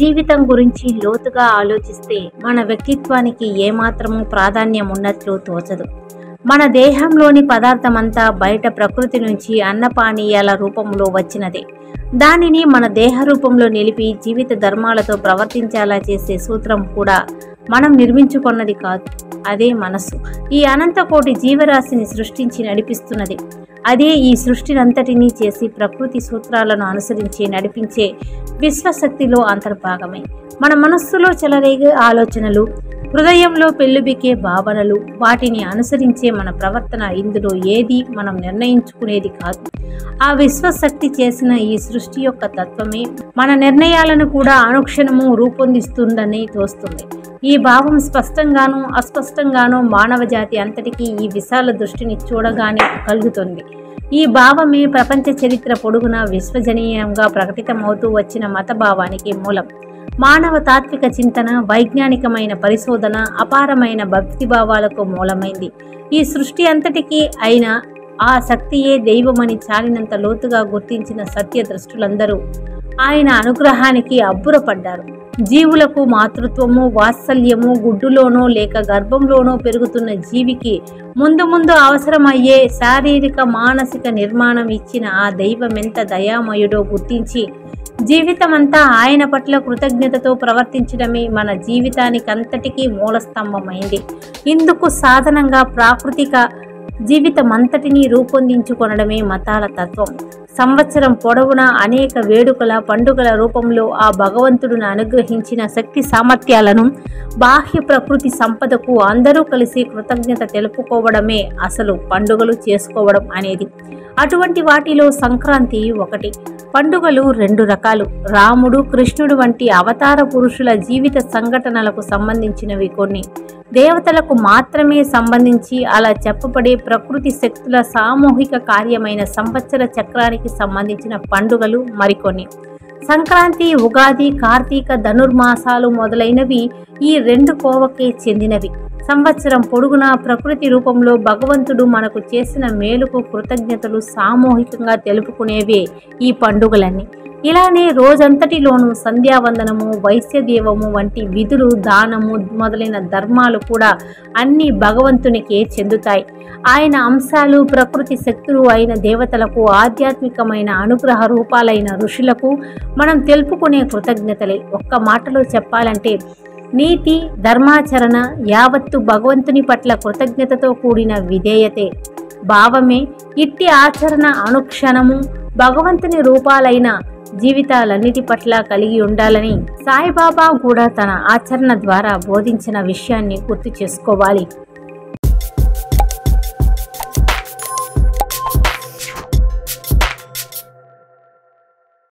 జీవితం గురించి లోతుగా ఆలోచిస్తే మన వ్యక్తిత్వానికి ఏమాత్రమూ ప్రాధాన్యం ఉన్నట్లు తోచదు. మన దేహంలోని పదార్థమంతా బయట ప్రకృతి నుంచి అన్నపానీయాల రూపంలో వచ్చినదే. దానిని మన దేహ రూపంలో నిలిపి జీవిత ధర్మాలతో ప్రవర్తించేలా చేసే సూత్రం కూడా మనం నిర్మించుకున్నది కాదు. అదే మనస్సు ఈ అనంతకోటి జీవరాశిని సృష్టించి నడిపిస్తున్నది. అదే ఈ సృష్టినంతటినీ చేసి ప్రకృతి సూత్రాలను అనుసరించి నడిపించే విశ్వశక్తిలో అంతర్భాగమే. మన మనస్సులో చెలరేగే ఆలోచనలు, హృదయంలో పెళ్ళుబికే భావనలు, వాటిని అనుసరించే మన ప్రవర్తన, ఇందులో ఏది మనం నిర్ణయించుకునేది కాదు. ఆ విశ్వశక్తి చేసిన ఈ సృష్టి యొక్క తత్వమే మన నిర్ణయాలను కూడా అనుక్షణము రూపొందిస్తుందని తోస్తుంది. ఈ భావం స్పష్టంగానూ అస్పష్టంగానూ మానవ జాతి అంతటికీ ఈ విశాల దృష్టిని చూడగానే కలుగుతుంది. ఈ భావమే ప్రపంచ చరిత్ర పొడుగునా విశ్వజనీయంగా ప్రకటితమవుతూ వచ్చిన మతభావానికి మూలం. మానవ తాత్విక చింతన, వైజ్ఞానికమైన పరిశోధన, అపారమైన భక్తిభావాలకు మూలమైంది. ఈ సృష్టి అంతటికీ అయిన ఆ శక్తియే దైవమని చాలినంత లోతుగా గుర్తించిన సత్యదృష్టులందరూ ఆయన అనుగ్రహానికి అబ్బురపడ్డారు. జీవులకు మాతృత్వము, వాత్సల్యము, గుడ్డులోనో లేక గర్భంలోనో పెరుగుతున్న జీవికి ముందు ముందు అవసరమయ్యే శారీరక మానసిక నిర్మాణం ఇచ్చిన ఆ దైవమెంత దయామయుడో గుర్తించి జీవితమంతా ఆయన పట్ల కృతజ్ఞతతో ప్రవర్తించడమే మన జీవితానికంతటికీ మూలస్తంభమైంది. ఇందుకు సాధనంగా ప్రాకృతిక జీవితమంతటినీ రూపొందించుకొనడమే మతాల తత్వం. సంవత్సరం పొడవునా అనేక వేడుకల, పండుగల రూపంలో ఆ భగవంతుడును అనుగ్రహించిన శక్తి సామర్థ్యాలను, బాహ్య ప్రకృతి సంపదకు అందరూ కలిసి కృతజ్ఞత తెలుపుకోవడమే అసలు పండుగలు చేసుకోవడం అనేది. అటువంటి వాటిలో సంక్రాంతి ఒకటి. పండుగలు రెండు రకాలు. రాముడు, కృష్ణుడు వంటి అవతార పురుషుల జీవిత సంఘటనలకు సంబంధించినవి కొన్ని, దేవతలకు మాత్రమే సంబంధించి అలా చెప్పబడే ప్రకృతి శక్తుల సామూహిక కార్యమైన సంవత్సర చక్రానికి సంబంధించిన పండుగలు మరికొన్ని. సంక్రాంతి, ఉగాది, కార్తీక, ధనుర్మాసాలు మొదలైనవి ఈ రెండు కోవకే చెందినవి. సంవత్సరం పొడుగునా ప్రకృతి రూపంలో భగవంతుడు మనకు చేసిన మేలుకు కృతజ్ఞతలు సామూహికంగా తెలుపుకునేవే ఈ పండుగలన్నీ. ఇలానే రోజంతటిలోనూ సంధ్యావందనము, వైశ్యదేవము వంటి విధులు, దానము మొదలైన ధర్మాలు కూడా అన్నీ భగవంతునికే చెందుతాయి. ఆయన అంశాలు, ప్రకృతి శక్తులు అయిన దేవతలకు, ఆధ్యాత్మికమైన అనుగ్రహ రూపాలైన ఋషులకు మనం తెలుపుకునే కృతజ్ఞతలే. ఒక్క మాటలో చెప్పాలంటే నీతి, ధర్మాచరణ యావత్తు భగవంతుని పట్ల కృతజ్ఞతతో కూడిన విధేయతే భావమే. ఇట్టి ఆచరణ అనుక్షణము భగవంతుని రూపాలైన జీవితాలన్నిటి పట్ల కలిగి ఉండాలని సాయిబాబా కూడా తన ఆచరణ ద్వారా బోధించిన విషయాన్ని గుర్తు చేసుకోవాలి.